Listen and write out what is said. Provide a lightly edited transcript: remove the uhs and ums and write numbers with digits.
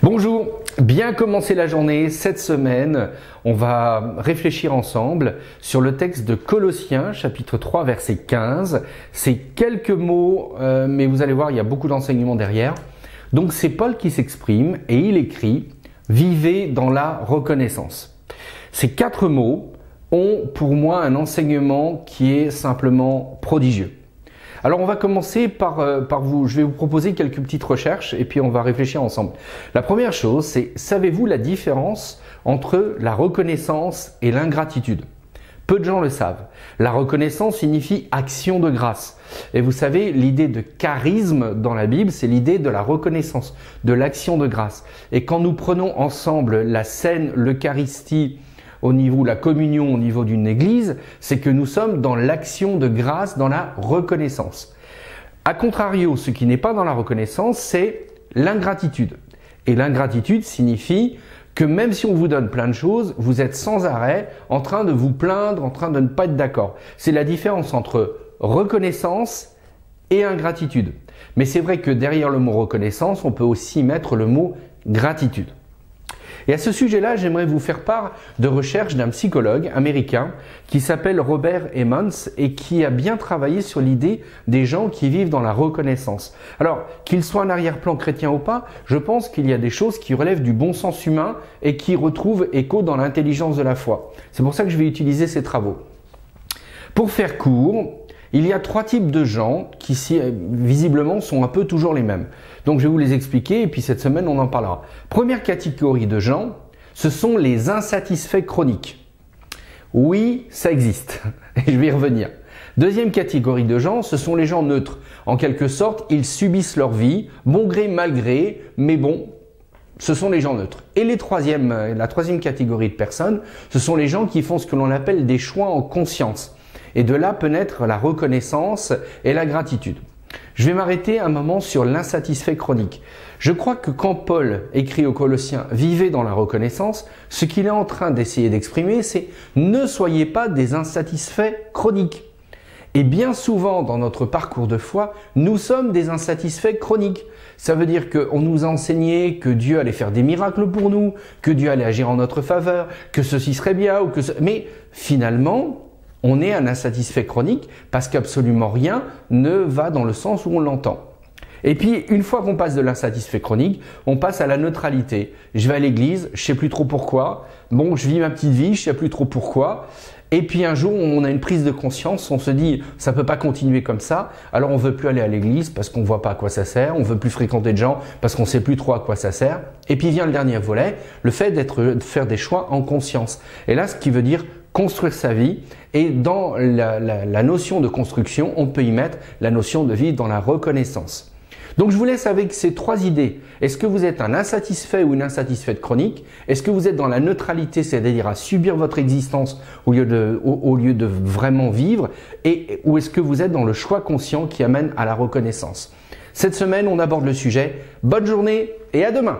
Bonjour, bien commencer la journée. Cette semaine, on va réfléchir ensemble sur le texte de Colossiens, chapitre 3, verset 15. C'est quelques mots, mais vous allez voir, il y a beaucoup d'enseignements derrière. Donc c'est Paul qui s'exprime et il écrit « Vivez dans la reconnaissance ». Ces 4 mots ont pour moi un enseignement qui est simplement prodigieux. Alors on va commencer par je vais vous proposer quelques petites recherches et puis on va réfléchir ensemble. La première chose, c'est savez-vous la différence entre la reconnaissance et l'ingratitude? Peu de gens le savent. La reconnaissance signifie action de grâce. Et vous savez, l'idée de charisme dans la Bible, c'est l'idée de la reconnaissance, de l'action de grâce. Et quand nous prenons ensemble la scène, l'Eucharistie, au niveau de la communion, au niveau d'une église, c'est que nous sommes dans l'action de grâce, dans la reconnaissance. A contrario, ce qui n'est pas dans la reconnaissance, c'est l'ingratitude. Et l'ingratitude signifie que même si on vous donne plein de choses, vous êtes sans arrêt en train de vous plaindre, en train de ne pas être d'accord. C'est la différence entre reconnaissance et ingratitude. Mais c'est vrai que derrière le mot reconnaissance, on peut aussi mettre le mot gratitude. Et à ce sujet-là, j'aimerais vous faire part de recherches d'un psychologue américain qui s'appelle Robert Emmons et qui a bien travaillé sur l'idée des gens qui vivent dans la reconnaissance. Alors, qu'ils soient en arrière-plan chrétien ou pas, je pense qu'il y a des choses qui relèvent du bon sens humain et qui retrouvent écho dans l'intelligence de la foi. C'est pour ça que je vais utiliser ces travaux. Pour faire court, il y a 3 types de gens qui, visiblement, sont un peu toujours les mêmes. Donc, je vais vous les expliquer et puis cette semaine, on en parlera. Première catégorie de gens, ce sont les insatisfaits chroniques. Oui, ça existe et je vais y revenir. Deuxième catégorie de gens, ce sont les gens neutres. En quelque sorte, ils subissent leur vie, bon gré, mal gré, mais bon, ce sont les gens neutres. Et la troisième catégorie de personnes, ce sont les gens qui font ce que l'on appelle des choix en conscience. Et de là peut naître la reconnaissance et la gratitude. Je vais m'arrêter un moment sur l'insatisfait chronique. Je crois que quand Paul écrit aux Colossiens « Vivez dans la reconnaissance », ce qu'il est en train d'essayer d'exprimer, c'est « Ne soyez pas des insatisfaits chroniques ». Et bien souvent dans notre parcours de foi, nous sommes des insatisfaits chroniques. Ça veut dire qu'on nous a enseigné que Dieu allait faire des miracles pour nous, que Dieu allait agir en notre faveur, que ceci serait bien, mais finalement, on est un insatisfait chronique parce qu'absolument rien ne va dans le sens où on l'entend. Et puis, une fois qu'on passe de l'insatisfait chronique, on passe à la neutralité. Je vais à l'église, je sais plus trop pourquoi. Bon, je vis ma petite vie, je sais plus trop pourquoi. Et puis un jour, on a une prise de conscience, on se dit ça peut pas continuer comme ça. Alors on veut plus aller à l'église parce qu'on voit pas à quoi ça sert, on veut plus fréquenter de gens parce qu'on sait plus trop à quoi ça sert. Et puis vient le dernier volet, le fait de faire des choix en conscience. Et là, ce qui veut dire construire sa vie, et dans la notion de construction, on peut y mettre la notion de vivre dans la reconnaissance. Donc je vous laisse avec ces 3 idées. Est-ce que vous êtes un insatisfait ou une insatisfaite chronique? Est-ce que vous êtes dans la neutralité, c'est-à-dire à subir votre existence au lieu de vraiment vivre? Ou est-ce que vous êtes dans le choix conscient qui amène à la reconnaissance? Cette semaine, on aborde le sujet. Bonne journée et à demain!